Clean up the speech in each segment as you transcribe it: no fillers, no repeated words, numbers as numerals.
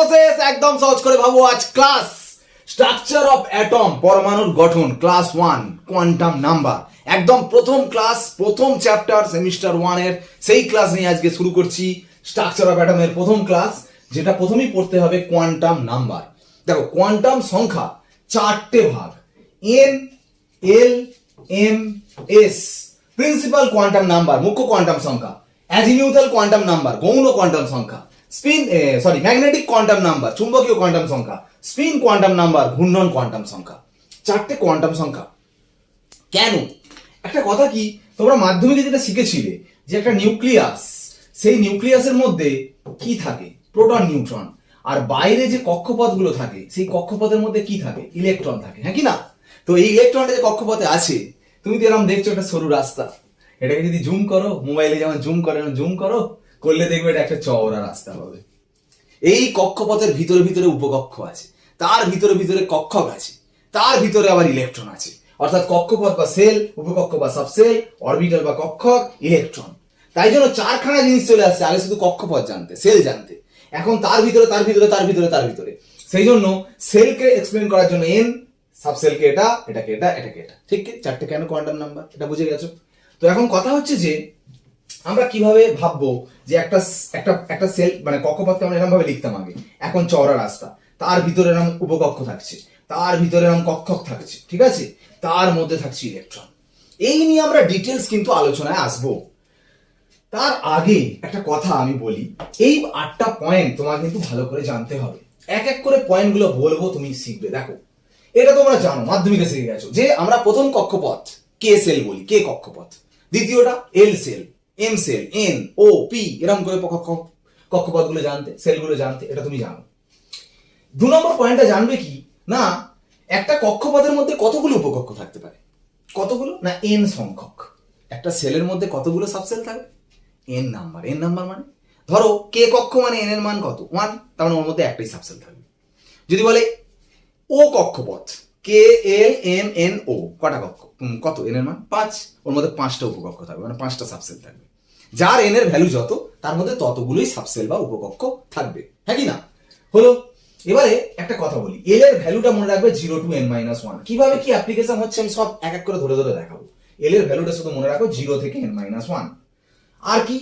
Process একদম সহজ করে ভাবো। আজ ক্লাস স্ট্রাকচার অফ অ্যাটম, পরমাণুর গঠন, ক্লাস 1 কোয়ান্টাম নাম্বার, একদম প্রথম ক্লাস, প্রথম চ্যাপ্টার সেমিস্টার 1 এর সেই ক্লাস নিয়ে আজকে শুরু করছি। স্ট্রাকচার অফ অ্যাটমের প্রথম ক্লাস, যেটা প্রথমেই পড়তে হবে কোয়ান্টাম নাম্বার। দেখো কোয়ান্টাম সংখ্যা চারটে ভাগ, n, l, m, s. Principal quantum number মুখ্য কোয়ান্টাম সংখ্যা, অ্যাজিমিউথাল কোয়ান্টাম নাম্বার গৌণ কোয়ান্টাম সংখ্যা, ম্যাগনেটিক কোয়ান্টাম নাম্বার চুম্বকীয় কোয়ান্টাম সংখ্যা, স্পিন কোয়ান্টাম নাম্বার ঘূর্ণন কোয়ান্টাম সংখ্যা। চারটে কোয়ান্টাম সংখ্যা। কেন? একটা কথা কি, তোমরা মাধ্যমিকে যেটা শিখেছিলে যে একটা নিউক্লিয়াস, সেই নিউক্লিয়াসের মধ্যে কি থাকে? Proton, neutron. আর বাইরে যে কক্ষপথগুলো থাকে, সেই কক্ষপথের মধ্যে কি থাকে? ইলেকট্রন থাকে, হ্যাঁ কি না? তো এই ইলেকট্রনটা যে কক্ষপথে আছে, তুমি তো এরকম দেখছো একটা সরু রাস্তা, এটাকে যদি জুম করো, মোবাইলে যেমন জুম করো করলে দেখবে এটা একটা চওড়া রাস্তা হবে। এই কক্ষপথের ভিতরে ভিতরে উপকক্ষ আছে, তার ভিতরে ভিতরে কক্ষক আছে, তার ভিতরে আবার ইলেকট্রন আছে। অর্থাৎ কক্ষপথ বা সেল, উপকক্ষ বা সাবসেল, অরবিটাল বা কক্ষক, ইলেকট্রন। তাই জন্য চারখানা জিনিস চলে আসছে। আগে শুধু কক্ষপথ জানতে, সেল জানতে, এখন তার ভিতরে তার ভিতরে তার ভিতরে তার ভিতরে। সেই জন্য সেলকে এক্সপ্লেন করার জন্য এন, সাবসেলকে এটা, এটাকে এটা, এটাকে এটা। ঠিক? চারটে কেন কোয়ান্টাম নাম্বার, এটা বুঝে গেছো? তো এখন কথা হচ্ছে যে আমরা কিভাবে ভাববো যে একটা একটা একটা সেল মানে কক্ষপথকে আমরা এরকম ভাবে লিখতাম আগে। এখন চওড়া রাস্তা, তার ভিতরে এরকম উপকক্ষ থাকছে, তার ভিতরে এরকম কক্ষক থাকছে, ঠিক আছে, তার মধ্যে থাকছে ইলেকট্রন। এই নিয়ে আমরা ডিটেলস কিন্তু আলোচনায় আসবো। তার আগে একটা কথা আমি বলি, এই 8টা পয়েন্ট তোমার কিন্তু ভালো করে জানতে হবে। এক এক করে পয়েন্টগুলো বলবো, তুমি শিখবে। দেখো, এটা তোমরা জানো, মাধ্যমিকে শিখে গেছো যে আমরা প্রথম কক্ষপথ কে সেল বলি, কে কক্ষপথ। দ্বিতীয়টা এল সেল, এম সেল, এন, ও, পি, এরকম করে কক্ষপথগুলো জানতে, সেলগুলো জানতে, এটা তুমি জানো। 2 নম্বর পয়েন্টটা জানবে কি না, একটা কক্ষপথের মধ্যে কতগুলো উপকক্ষ থাকতে পারে? কতগুলো না, এন সংখ্যক। একটা সেলের মধ্যে কতগুলো সাবসেল থাকবে? N number. এন নাম্বার মানে ধরো কে কক্ষ মানে এন এর মান কত? 1, তার মানে ওর মধ্যে একটাই সাবসেল থাকবে। যদি বলে ও কক্ষপথ, কে এল এম এন ও, কটা কক্ষ? কত? এন এর মান 5, ওর মধ্যে 5টা উপকক্ষ থাকবে, মানে 5টা সাবসেল থাকবে। যার এন এর ভ্যালু যত, তার মধ্যে ততগুলোই সাবসেল বা উপকক্ষ থাকবে, হ্যাঁ কি না? হলো। এবারে একটা কথা বলি, এল এর ভ্যালুটা মনে রাখবে 0 to n-1। কিভাবে কি অ্যাপ্লিকেশন হচ্ছে আমি সব এক এক করে ধরে ধরে দেখাবো। এল এর ভ্যালুটা শুধু মনে রাখো 0 থেকে n-1। আর কি,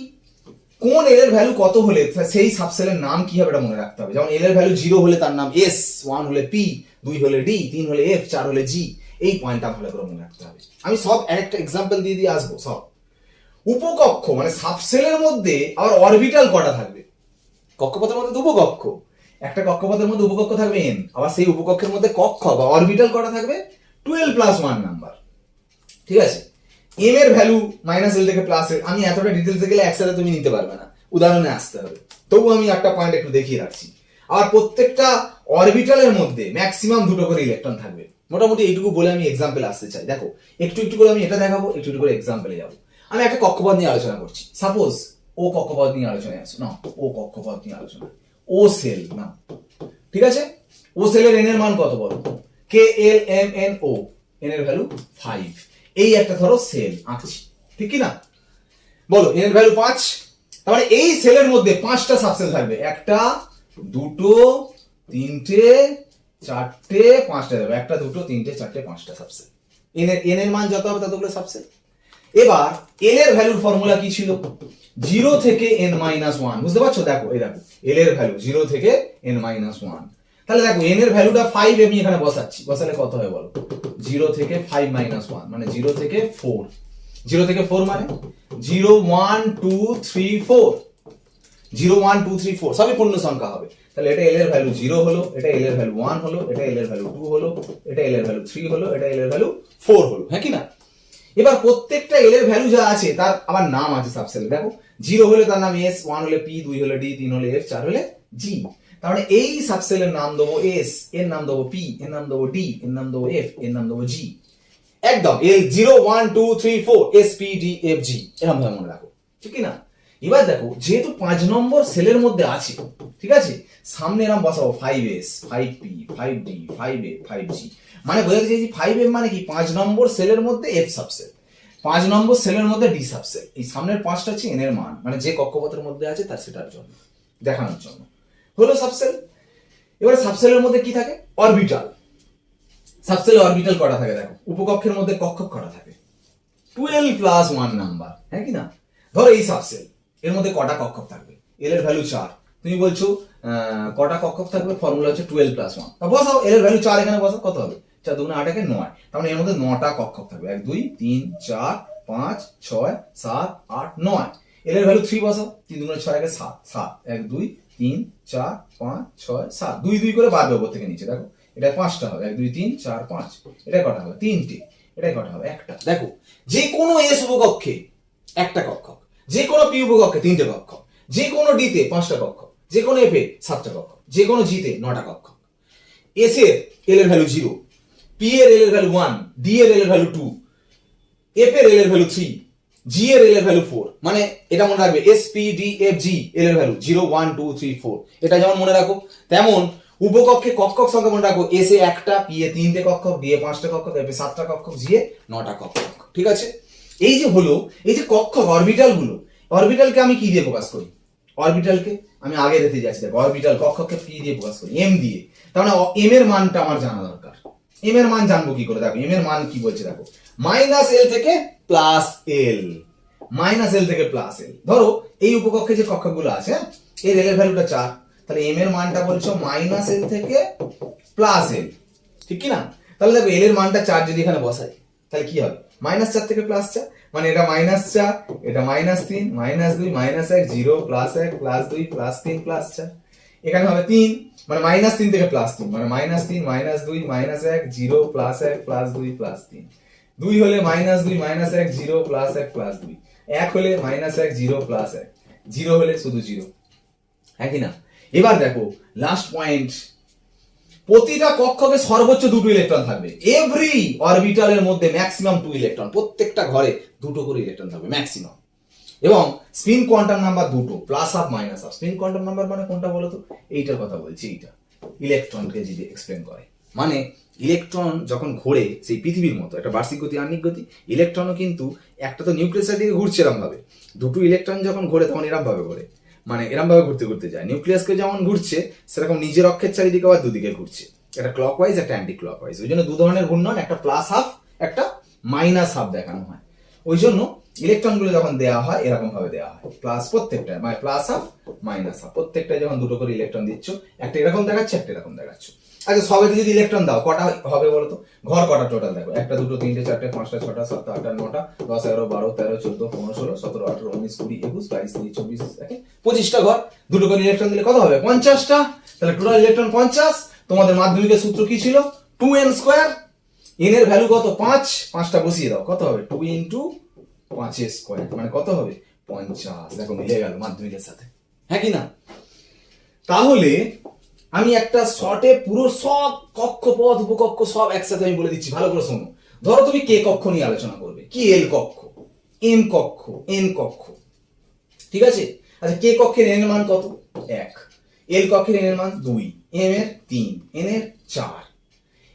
কোন এল এর ভ্যালু কত হলে সেই সাবসেলের নাম কি হবে এটা মনে রাখতে হবে। যেমন এল এর ভ্যালু 0 হলে তার নাম এস, 1 হলে পি, 2 হলে ডি, 3 হলে এফ, 4 হলে জি। এই পয়েন্টটা ভালো করে মনে রাখতে হবে। আমি সব একটা এক্সাম্পল দিয়ে দিয়ে আসবো সব। উপকক্ষ মানে সাবসেলের মধ্যে আবার অরবিটাল কটা থাকবে? কক্ষপথের মধ্যে তো উপকক্ষ, একটা কক্ষপথের মধ্যে উপকক্ষ থাকবে এন, আবার সেই উপকক্ষের মধ্যে কক্ষ বা অরবিটাল কটা থাকবে? 12+1 নাম্বার, ঠিক আছে। এম এর ভ্যালু -L থেকে +L, আমি এতটা ডিটেলসে গেলে একসাথে তুমি নিতে পারবে না, উদাহরণে আসতে হবে। তবু আমি একটা পয়েন্ট একটু দেখিয়ে রাখছি। আর প্রত্যেকটা অরবিটালের মধ্যে ম্যাক্সিমাম 2টো করে ইলেকট্রন থাকবে। মোটামুটি এইটুকু বলে আমি এক্সাম্পল আসতে চাই। দেখো, একটু একটু করে আমি এটা দেখাবো, একটু একটু করে এক্সাম্পলে যাবো। আমি একটা কক্ষপথ নিয়ে আলোচনা করছি, সাপোজ ও কক্ষপথ নিয়ে আলোচনায় আসো না, ও কক্ষপথ নিয়ে আলোচনা, ও সেল না, ঠিক আছে। ও সেলের এন এর মান কত বলো? K L M N O, n এর ভ্যালু 5। এই একটা ধরো সেল আঁকছি, ঠিক কি না? বলো এন এর ভ্যালু 5, তার মানে এই সেলের মধ্যে 5টা সাবসেল থাকবে। একটা, দুটো, তিনটে, চারটে, 5টা যাবে। একটা, দুটো, তিনটে, চারটে, 5টা সাবসেল। এন এর মান যত হবে ততগুলো সাবসেল। এবার এল এর ভ্যালুর ফর্মুলা কি ছিল? 0 থেকে n-1, বুঝতে পারছো? দেখো, এই দেখো, এল এর ভ্যালু 0 থেকে n-1। তাহলে দেখো এন এর ভ্যালুটা 5 আমি এখানে বসাচ্ছি, বসালে কত হয় বলো? 0 থেকে 5-1 মানে 0 থেকে 4। 0 থেকে 4 মানে 0, 1, 2, 3, 4। 0, 1, 2, 3, 4 সবই পূর্ণ সংখ্যা হবে। তাহলে এটা এল এর ভ্যালু 0 হলো, এটা এল এর ভ্যালু 1 হলো, এটা এল এর ভ্যালু 2 হলো, এটা এল এর ভ্যালু 3 হলো, এটা এল এর ভ্যালু 4 হলো, হ্যাঁ কি না? এবার প্রত্যেকটা এল এর ভ্যালু যা আছে তার আবার নাম আছে সাবসেলে। দেখো, 0 হলে তার নাম এস, 1 হলে পি, 2 হলে ডি, 3 হলে এফ, 4 হলে জি। তার মানে এই সাবসেলের নাম দেবো এস, এর নাম দেবো পি, এর নাম দেবো ডি, এর নাম দেবো এফ, এর নাম দেবো জি। একদম এল 0, 1, 2, 3, 4 এস পি ডি এফ জি, এরকম ভাবে মনে রাখো, ঠিক না? এবার দেখো, যেহেতু 5 নম্বর সেলের মধ্যে আছে, ঠিক আছে, সামনে এরকম বসাবো 5s, 5p, 5d, 5a, 5g। মানে বোঝাতে চাইছি 5m মানে কি? 5 নম্বর সেলের মধ্যে এফ সাবসেল, 5 নম্বর সেলের মধ্যে ডি সাবসেল। এই সামনের 5টা হচ্ছে এন এর মান, মানে যে কক্ষপথের মধ্যে আছে তার সেটার জন্য দেখানোর জন্য হলো সাবসেল। এবারে সাবসেলের মধ্যে কি থাকে? অরবিটাল। সাবসেলে অরবিটাল কটা থাকে দেখো, উপকক্ষের মধ্যে কক্ষক কটা থাকে? 12 প্লাস 1 নাম্বার, হ্যাঁ কি না? ধরো এই সাবসেল, এর মধ্যে কটা কক্ষক থাকবে? এল এর ভ্যালু 4, তুমি বলছো কটা কক্ষক থাকবে? ফর্মুলা হচ্ছে 12 প্লাস 1। বসাও এল এর ভ্যালু 4, এখানে বসাও, কত হবে? 4 2 8 9, তার মানে এর মধ্যে 9টা কক্ষক থাকবে। 1 2 3 4 5 6 7 8 9। এল এর ভ্যালু 3 বসাও, 3 2 6 1 7 7 1 2 3 4 5 6 7, 2 2 করে বাড়বে উপর থেকে নিচে, দেখো এটা 5টা হবে। 1 2 3 4 5, এটা কটা হবে? 3টে। এটাই কটা হবে? একটা। দেখো যে কোনো এস উপকক্ষে একটা কক্ষক, যে কোনো পি উপকক্ষে 3টে কক্ষক, যে কোনো ডি তে 5টা কক্ষক, যে কোনো এফ এ 7টা কক্ষক, যে কোনো জি তে 9টা কক্ষক। এস এর এল এর ভ্যালু 0, পি এর এল এর ভ্যালু 1, ডি এর এল এর ভ্যালু 2, এফ এর এল এর ভ্যালু 3, জি এর এল এর ভ্যালু 4। মানে এটা মনে রাখবে, s p d f g l এর ভ্যালু 0 1 2 3 4। এটা যেমন মনে রাখো, তেমন উপকক্ষে কক্ষক সংখ্যা মনে রাখো। এস এ একটা, পি এ 3টে কক্ষক, ডি এ 5টা কক্ষক, এফ এ 7টা কক্ষক, জি এ 9টা কক্ষক। ঠিক আছে? এই যে হলো, এই যে কক্ষক অরবিটাল গুলো, অরবিটালকে আমি কি দিয়ে প্রকাশ করি? অরবিটালকে আমি আগে দেখতে যাচ্ছি, দেখো অরবিটাল কক্ষককে কি দিয়ে প্রকাশ করি? এম দিয়ে। তার মানে এম এর মানটা আমার জানা দরকার। এম এর মান জানবো কি করে? দেখো এম এর মান কি বলছে, দেখো মাইনাস এল থেকে প্লাস এল, মাইনাস এল থেকে প্লাস এল। ধরো এই উপকক্ষে যে কক্ষকগুলো আছে, এর এল এর ভ্যালুটা 4, তাহলে এম এর মানটা বলছো মাইনাস এল থেকে প্লাস এল, ঠিক কি না? তাহলে দেখো এল এর মানটা 4 যদি এখানে বসাই, তাহলে কি হবে? -4 থেকে +4, মানে এটা -4, এটা -3, -2, -1 0 +1 +2 +3 +4, এখানে হবে 3, মানে -3 থেকে +3, মানে -3 -2 -1 0 +1 +2 +3, 2 হলে -2 -1 0 +1 +2, 1 হলে -1 0 +1, 0 হলে শুধু 0, হ্যাঁ কি না? এবার দেখো লাস্ট পয়েন্ট, প্রতিটা কক্ষকে সর্বোচ্চ 2টো ইলেকট্রন থাকবে। এভরি অরবিটালের মধ্যে ম্যাক্সিমাম 2 ইলেকট্রন, প্রত্যেকটা ঘরে 2টো করে ইলেকট্রন থাকবে ম্যাক্সিমাম। এবং স্পিন কোয়ান্টাম নাম্বার 2টো, plus half minus half. Spin quantum number মানে কোনটা বলো তো? এইটার কথা বলছি, এইটা ইলেকট্রনকে যদি এক্সপ্লেন করে। মানে ইলেকট্রন যখন ঘোরে সেই পৃথিবীর মতো একটা বার্ষিক গতি আহ্নিক গতি, ইলেকট্রনও কিন্তু একটা তো নিউক্লিয়াসের দিকে ঘুরছে এরম ভাবে, 2টো ইলেকট্রন যখন ঘোরে তখন এরম ভাবে ঘোরে, মানে এরম ভাবে ঘুরতে ঘুরতে যায়। নিউক্লিয়াসকে যেমন ঘুরছে সেরকম নিজের অক্ষের চারিদিকে আবার দুদিকে ঘুরছে, একটা ক্লকওয়াইজ একটা অ্যান্টি ক্লকওয়াইজ। ওই জন্য 2 ধরনের ঘূর্ণন, একটা প্লাস হাফ একটা মাইনাস হাফ দেখানো হয়। ওই জন্য ইলেকট্রন গুলো যখন দেওয়া হয় এরকম ভাবে দেওয়া হয়, প্লাস প্রত্যেকটা মানে প্লাস হাফ মাইনাস হাফ, প্রত্যেকটা যখন 2টো করে ইলেকট্রন দিচ্ছ, একটা এরকম দেখাচ্ছে একটা এরকম দেখাচ্ছ। আচ্ছা সবেতে যদি ইলেকট্রন দাও কটা হবে বলো তো? ঘর কটা টোটাল দেখো, 1 2 3 4 5 6 7 8 9 10 11 12 13 14 15 16 17 18 19 20 21 22 23 24 25টা ঘর, 2টো করে ইলেকট্রন দিলে কত হবে? 50টা। তাহলে টোটাল ইলেকট্রন 50। তোমাদের মাধ্যমিকের সূত্র কি ছিল? 2n²। n এর ভ্যালু কত? 5, 5টা বসিয়ে দাও, কত হবে? 2 × 5² মানে কত হবে? 50। দেখো মিলে গেল মাধ্যমিকের সাথে, হ্যাঁ কি না? তাহলে আমি একটা শর্টে পুরো সব কক্ষপথ উপকক্ষ সব একসাথে আমি বলে দিচ্ছি, ভালো করে শোনো। ধরো তুমি কে কক্ষ নিয়ে আলোচনা করবে, কি এল কক্ষ, এম কক্ষ, এন কক্ষ, ঠিক আছে? আচ্ছা কে কক্ষের এন এর মান কত? 1, এল কক্ষের এন এর মান 2, এম এর 3, এন এর 4।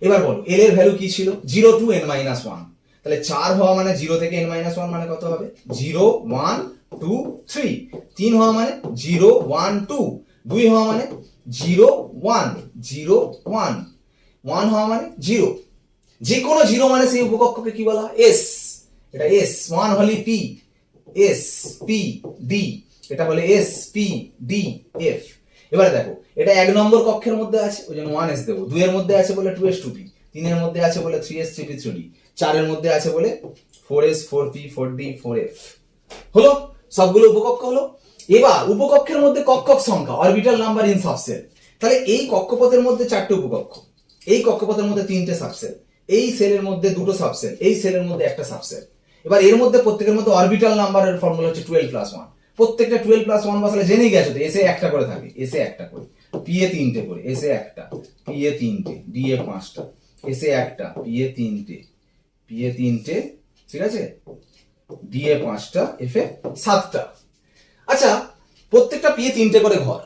এবার বলো এল এর ভ্যালু কি ছিল? 0 to n-1। তাহলে 4 হওয়া মানে 0 থেকে n-1 মানে কত হবে? 0 1 2 3। 3 হওয়া মানে 0 1 2। 2 হওয়া মানে 0 1 0 1। 1 হওয়া মানে 0। যে কোনো 0 মানে সেই উপকক্ষকে কি বলা হয়? এস। এটা এস। 1 হলে পি, এস পি ডি, এটা হলে এস পি ডি এফ। এবারে দেখো এটা 1 নম্বর কক্ষের মধ্যে আছে, ওই জন্য 1s দেবো। 2 এর মধ্যে আছে বলে 2s 2p, 3 এর মধ্যে আছে বলে 3s 3p 3d, 4 এর মধ্যে আছে বলে 4s 4p 4d 4f। হলো সবগুলো উপকক্ষ হলো। এবার উপকক্ষের মধ্যে কক্ষক সংখ্যা, অরবিটাল নাম্বার ইন সাবসেল। তাহলে এই কক্ষপথের মধ্যে 4টে উপকক্ষ, এই কক্ষপথের মধ্যে 3টে সাবসেল, এই সেলের মধ্যে 2টো সাবসেল, এই সেলের মধ্যে একটা সাবসেল। এবার এর মধ্যে প্রত্যেকের মধ্যে অরবিটাল নাম্বারের ফর্মুলা হচ্ছে 12 + 1। প্রত্যেকটা 12 + 1 বসালে জেনেই গেছো তো, এসে একটা করে থাকে, এসে একটা করে, পি এ 3টে করে, এসে একটা, পি এ 3টে, ডি এ 5টা, এসে একটা, পি এ 3টে, পি এ 3টে, ঠিক আছে, ডি এ 5টা, এফ এ 7টা। আচ্ছা প্রত্যেকটা পি এ 3টে করে ঘর,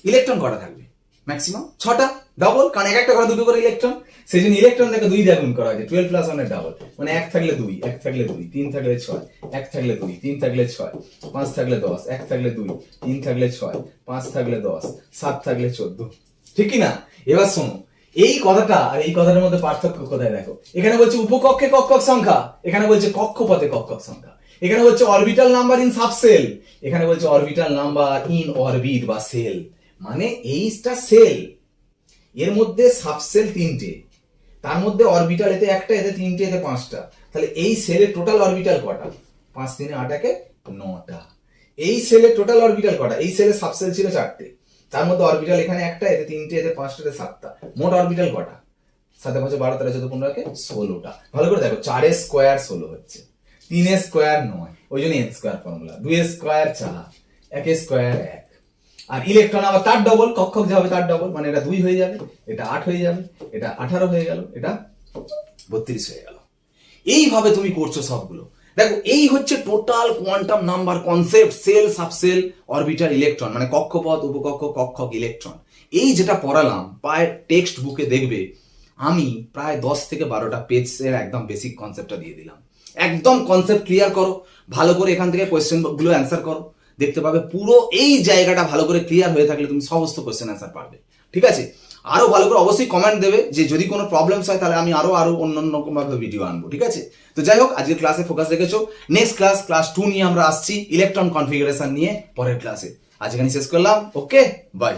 ইলেকট্রন কটা থাকবে? ম্যাক্সিমাম 6টা, ডাবল, কারণ একটা ঘরে 2টো করে ইলেকট্রন। সেই জন্য ইলেকট্রন দেখে 2 দিয়ে গুণ করা হয়েছে, 12 + 1 এর ডাবল, মানে 1 থাকলে 2, 1 থাকলে 2, 3 থাকলে 6, 1 থাকলে 2, 3 থাকলে 6, 5 থাকলে 10, 1 থাকলে 2, 3 থাকলে 6, 5 থাকলে 10, 7 থাকলে 14, ঠিক কি না? এবার শোনো, এই কথাটা আর এই কথাটার মধ্যে পার্থক্য কোথায় দেখো। এখানে বলছে উপকক্ষে কক্ষক সংখ্যা, এখানে বলছে কক্ষপথে কক্ষক সংখ্যা। এখানে বলছে অরবিটাল নাম্বার ইন সাবসেল, এখানে বলছে অরবিটাল নাম্বার ইন অরবিট বা সেল। মানে এইটা সেল, এর মধ্যে সাবসেল 3টে, তার মধ্যে অরবিটাল এতে একটা, এতে 3টে, এতে 5টা। তাহলে এই সেলের টোটাল অরবিটাল কটা? 5 3 8 একে 9টা। এই সেলের টোটাল অরবিটাল কটা? এই সেলের সাবসেল ছিল 4টে, তার মধ্যে অরবিটাল এখানে একটা, এতে 3টে, এতে 5টা, এতে 7টা। মোট অরবিটাল কটা? 7 5 12 13 14 15 একে 16টা। ভালো করে দেখো, 4 এর স্কয়ার 16 হচ্ছে, 3 এর স্কয়ার 9, ওই জন্য n স্কয়ার ফর্মুলা। 2 এর স্কয়ার 4, 1 এর স্কয়ার 1। আর ইলেকট্রন আবার তার ডবল, কক্ষক যাবে তার ডবল, মানে এটা 2 হয়ে যাবে, এটা 8 হয়ে যাবে, এটা 18 হয়ে গেল, এটা 32 হয়ে গেল। এইভাবে তুমি করছো সবগুলো। দেখো, এই হচ্ছে total quantum number concept, shell, subshell, orbital, electron, মানে কক্ষপথ, উপকক্ষ, কক্ষক, ইলেকট্রন। এই যেটা পড়ালাম প্রায় টেক্সট বুকে দেখবে আমি প্রায় 10 থেকে 12টা পেজের একদম বেসিক কনসেপ্টটা দিয়ে দিলাম। একদম কনসেপ্ট ক্লিয়ার করো, ভালো করে এখান থেকে কোয়েশ্চেন গুলো অ্যান্সার করো, দেখতে পাবে পুরো এই জায়গাটা ভালো করে ক্লিয়ার হয়ে থাকলে তুমি সমস্ত কোয়েশ্চেন অ্যান্সার পারবে। ঠিক আছে? আরো ভালো করে অবশ্যই কমেন্ট দেবে, যে যদি কোনো প্রবলেমস হয় তাহলে আমি আরো অন্য রকম ভাবে ভিডিও আনবো। ঠিক আছে? তো যাই হোক, আজকের ক্লাসে ফোকাস রেখেছো। নেক্সট ক্লাস 2 নিয়ে আমরা আসছি, ইলেকট্রন কনফিগারেশন নিয়ে পরের ক্লাসে। আজ এখানে শেষ করলাম। ওকে, বাই।